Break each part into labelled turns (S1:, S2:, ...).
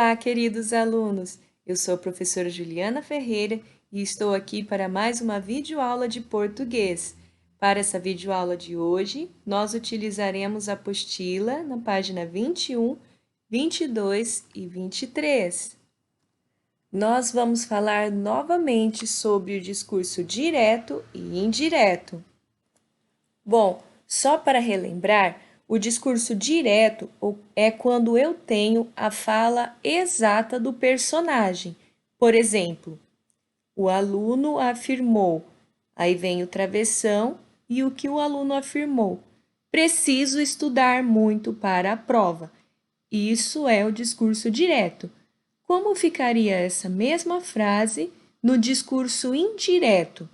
S1: Olá, queridos alunos! Eu sou a professora Juliana Ferreira e estou aqui para mais uma videoaula de português. Para essa videoaula de hoje, nós utilizaremos a apostila na página 21, 22 e 23. Nós vamos falar novamente sobre o discurso direto e indireto. Bom, só para relembrar, o discurso direto é quando eu tenho a fala exata do personagem. Por exemplo, o aluno afirmou, aí vem o travessão e o que o aluno afirmou. Preciso estudar muito para a prova. Isso é o discurso direto. Como ficaria essa mesma frase no discurso indireto?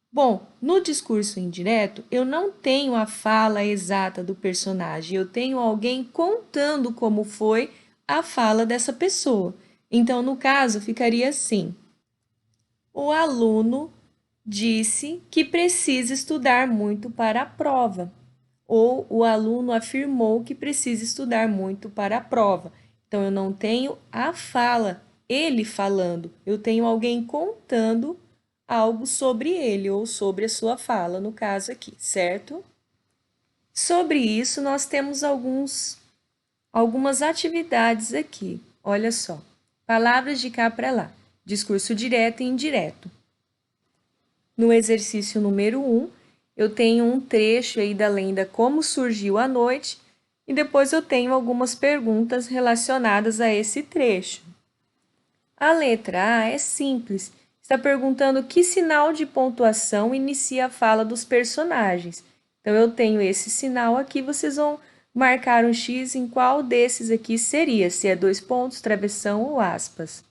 S1: Bom, no discurso indireto, eu não tenho a fala exata do personagem, eu tenho alguém contando como foi a fala dessa pessoa. Então, no caso, ficaria assim: o aluno disse que precisa estudar muito para a prova, ou o aluno afirmou que precisa estudar muito para a prova. Então, eu não tenho a fala, ele falando, eu tenho alguém contando algo sobre ele ou sobre a sua fala, no caso aqui, certo? Sobre isso, nós temos algumas atividades aqui. Olha só, palavras de cá para lá, discurso direto e indireto. No exercício número 1, eu tenho um trecho aí da lenda Como Surgiu a Noite e depois eu tenho algumas perguntas relacionadas a esse trecho. A letra A é simples. Está perguntando que sinal de pontuação inicia a fala dos personagens. Então, eu tenho esse sinal aqui, vocês vão marcar um X em qual desses aqui seria, se é 2 pontos, travessão ou aspas.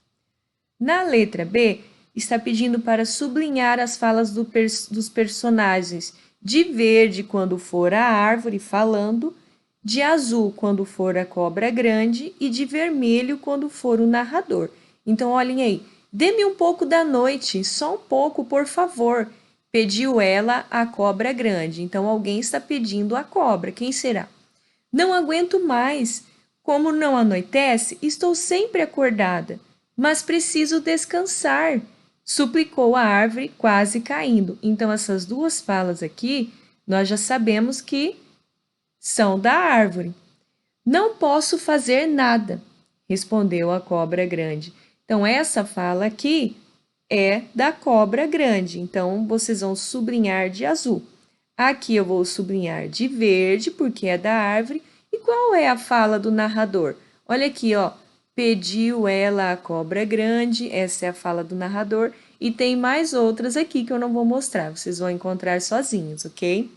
S1: Na letra B, está pedindo para sublinhar as falas dos personagens de verde quando for a árvore falando, de azul quando for a cobra grande e de vermelho quando for o narrador. Então, olhem aí. Dê-me um pouco da noite, só um pouco, por favor. Pediu ela à cobra grande. Então, alguém está pedindo a cobra. Quem será? Não aguento mais. Como não anoitece, estou sempre acordada, mas preciso descansar, suplicou a árvore, quase caindo. Então, essas duas falas aqui, nós já sabemos que são da árvore. Não posso fazer nada, respondeu a cobra grande. Então, essa fala aqui é da cobra grande. Então, vocês vão sublinhar de azul. Aqui eu vou sublinhar de verde, porque é da árvore. E qual é a fala do narrador? Olha aqui, ó. Pediu ela a cobra grande. Essa é a fala do narrador. E tem mais outras aqui que eu não vou mostrar. Vocês vão encontrar sozinhos, ok?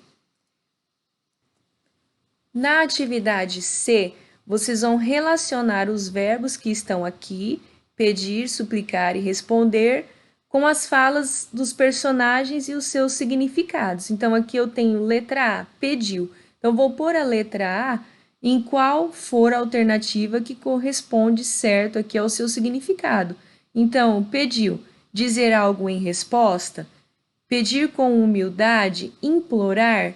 S1: Na atividade C, vocês vão relacionar os verbos que estão aqui, pedir, suplicar e responder, com as falas dos personagens e os seus significados. Então, aqui eu tenho letra A, pediu. Então, vou pôr a letra A em qual for a alternativa que corresponde certo aqui ao seu significado. Então, pediu, dizer algo em resposta, pedir com humildade, implorar,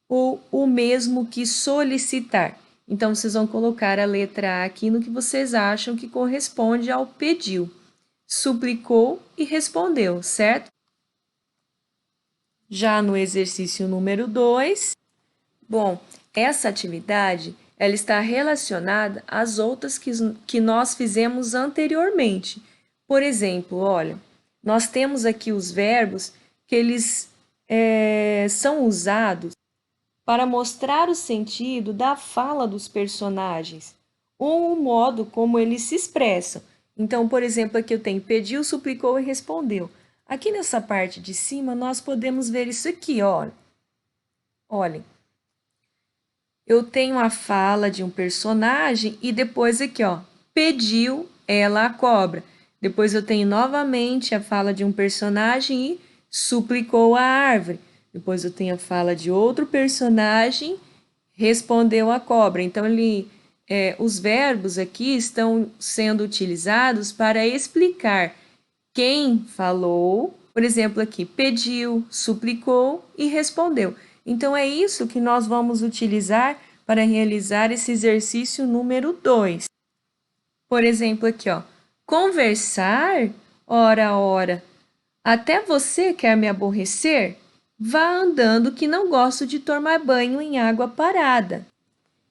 S1: ou o mesmo que solicitar. Então, vocês vão colocar a letra A aqui no que vocês acham que corresponde ao pediu. Suplicou e respondeu, certo? Já no exercício número 2, bom, essa atividade ela está relacionada às outras que nós fizemos anteriormente. Por exemplo, olha, nós temos aqui os verbos que eles são usados para mostrar o sentido da fala dos personagens ou o modo como eles se expressam. Então, por exemplo, aqui eu tenho pediu, suplicou e respondeu. Aqui nessa parte de cima, nós podemos ver isso aqui, olha. Olhem, eu tenho a fala de um personagem e depois aqui, ó, pediu ela a cobra. Depois eu tenho novamente a fala de um personagem e suplicou a árvore. Depois eu tenho a fala de outro personagem, respondeu a cobra. Então, os verbos aqui estão sendo utilizados para explicar quem falou, por exemplo, aqui, pediu, suplicou e respondeu. Então, é isso que nós vamos utilizar para realizar esse exercício número 2. Por exemplo, aqui, ó. Conversar? Ora, ora. Até você quer me aborrecer? Vá andando que não gosto de tomar banho em água parada.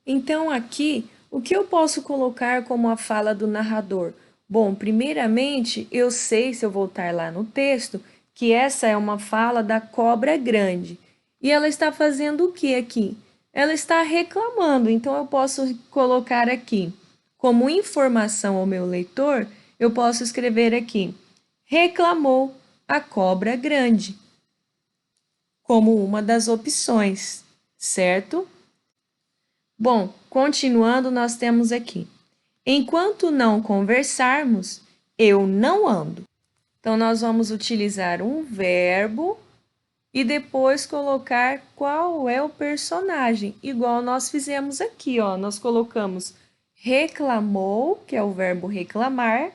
S1: Então, aqui, o que eu posso colocar como a fala do narrador? Bom, primeiramente, eu sei, se eu voltar lá no texto, que essa é uma fala da cobra grande. E ela está fazendo o que aqui? Ela está reclamando, então eu posso colocar aqui, como informação ao meu leitor, eu posso escrever aqui: reclamou a cobra grande, como uma das opções, certo? Bom, continuando, nós temos aqui: enquanto não conversarmos, eu não ando. Então, nós vamos utilizar um verbo e depois colocar qual é o personagem, igual nós fizemos aqui, ó. Nós colocamos reclamou, que é o verbo reclamar,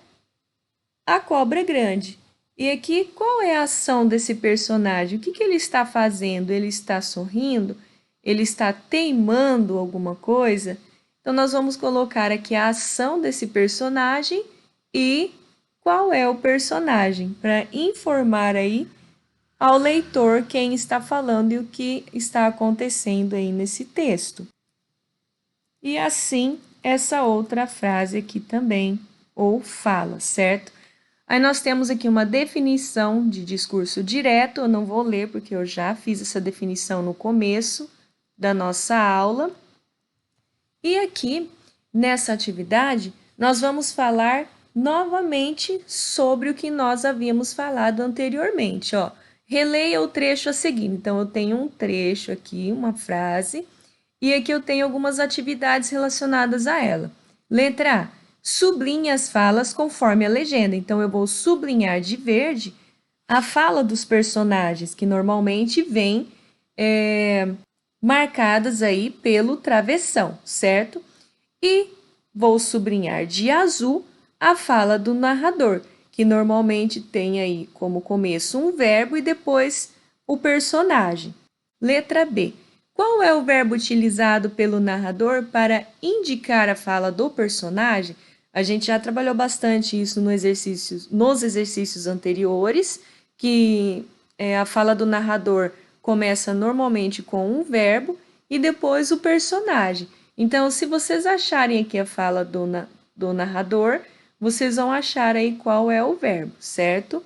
S1: a cobra grande. E aqui, qual é a ação desse personagem? O que ele está fazendo? Ele está sorrindo? Ele está teimando alguma coisa? Então, nós vamos colocar aqui a ação desse personagem e qual é o personagem, para informar aí ao leitor quem está falando e o que está acontecendo aí nesse texto. E assim, essa outra frase aqui também, ou fala, certo? Aí nós temos aqui uma definição de discurso direto, eu não vou ler porque eu já fiz essa definição no começo da nossa aula. E aqui, nessa atividade, nós vamos falar novamente sobre o que nós havíamos falado anteriormente, ó. Releia o trecho a seguir. Então, eu tenho um trecho aqui, uma frase, e aqui eu tenho algumas atividades relacionadas a ela. Letra A. Sublinhe as falas conforme a legenda. Então, eu vou sublinhar de verde a fala dos personagens, que normalmente vem marcadas aí pelo travessão, certo? E vou sublinhar de azul a fala do narrador, que normalmente tem aí como começo um verbo e depois o personagem. Letra B. Qual é o verbo utilizado pelo narrador para indicar a fala do personagem? A gente já trabalhou bastante isso nos exercícios anteriores, que a fala do narrador começa normalmente com um verbo e depois o personagem. Então, se vocês acharem aqui a fala do narrador, vocês vão achar aí qual é o verbo, certo?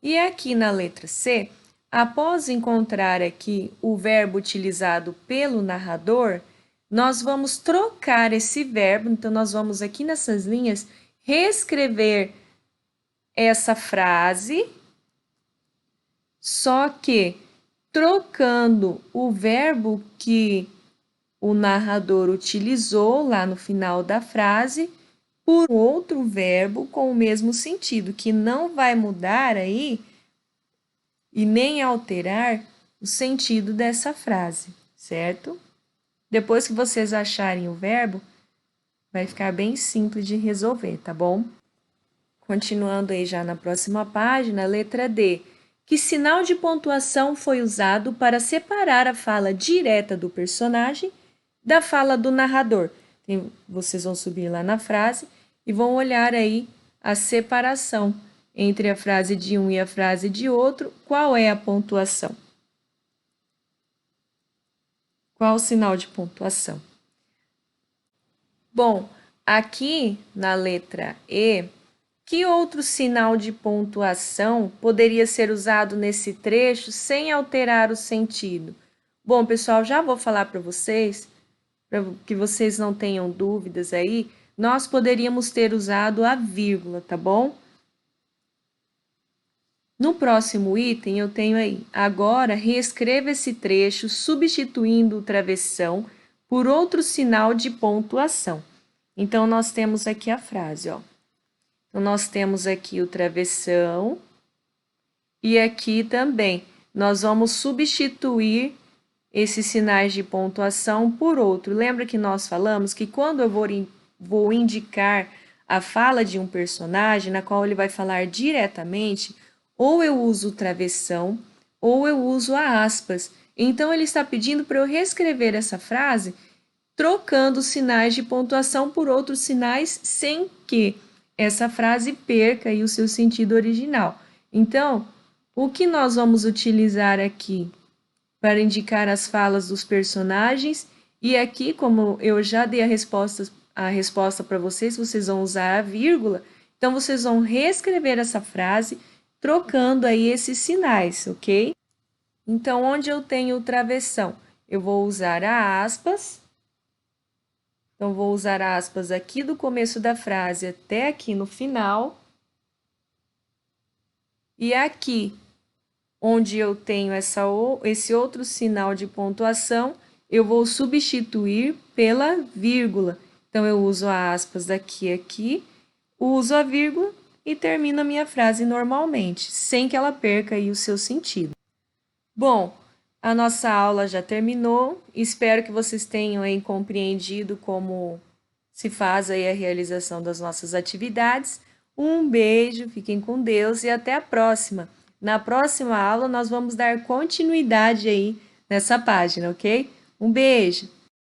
S1: E aqui na letra C, após encontrar aqui o verbo utilizado pelo narrador, nós vamos trocar esse verbo, então nós vamos aqui nessas linhas reescrever essa frase, só que trocando o verbo que o narrador utilizou lá no final da frase por outro verbo com o mesmo sentido, que não vai mudar aí e nem alterar o sentido dessa frase, certo? Depois que vocês acharem o verbo, vai ficar bem simples de resolver, tá bom? Continuando aí já na próxima página, letra D. Que sinal de pontuação foi usado para separar a fala direta do personagem da fala do narrador? Vocês vão subir lá na frase e vão olhar aí a separação entre a frase de um e a frase de outro. Qual é a pontuação? Qual o sinal de pontuação? Bom, aqui na letra E, que outro sinal de pontuação poderia ser usado nesse trecho sem alterar o sentido? Bom, pessoal, já vou falar para vocês, para que vocês não tenham dúvidas aí, nós poderíamos ter usado a vírgula, tá bom? No próximo item, eu tenho aí, agora reescreva esse trecho substituindo o travessão por outro sinal de pontuação. Então, nós temos aqui a frase, ó. Então, nós temos aqui o travessão e aqui também nós vamos substituir esses sinais de pontuação por outro. Lembra que nós falamos que quando eu vou indicar a fala de um personagem, na qual ele vai falar diretamente, ou eu uso o travessão ou eu uso a aspas. Então, ele está pedindo para eu reescrever essa frase trocando sinais de pontuação por outros sinais sem que essa frase perca aí o seu sentido original. Então, o que nós vamos utilizar aqui para indicar as falas dos personagens? E aqui, como eu já dei a resposta para vocês, vocês vão usar a vírgula. Então, vocês vão reescrever essa frase trocando aí esses sinais, ok? Então, onde eu tenho o travessão, eu vou usar a aspas. Então, vou usar aspas aqui do começo da frase até aqui no final. E aqui, onde eu tenho esse outro sinal de pontuação, eu vou substituir pela vírgula. Então, eu uso a aspas aqui, uso a vírgula e termino a minha frase normalmente, sem que ela perca aí o seu sentido. Bom, a nossa aula já terminou. Espero que vocês tenham aí compreendido como se faz aí a realização das nossas atividades. Um beijo, fiquem com Deus e até a próxima. Na próxima aula, nós vamos dar continuidade aí nessa página, ok? Um beijo!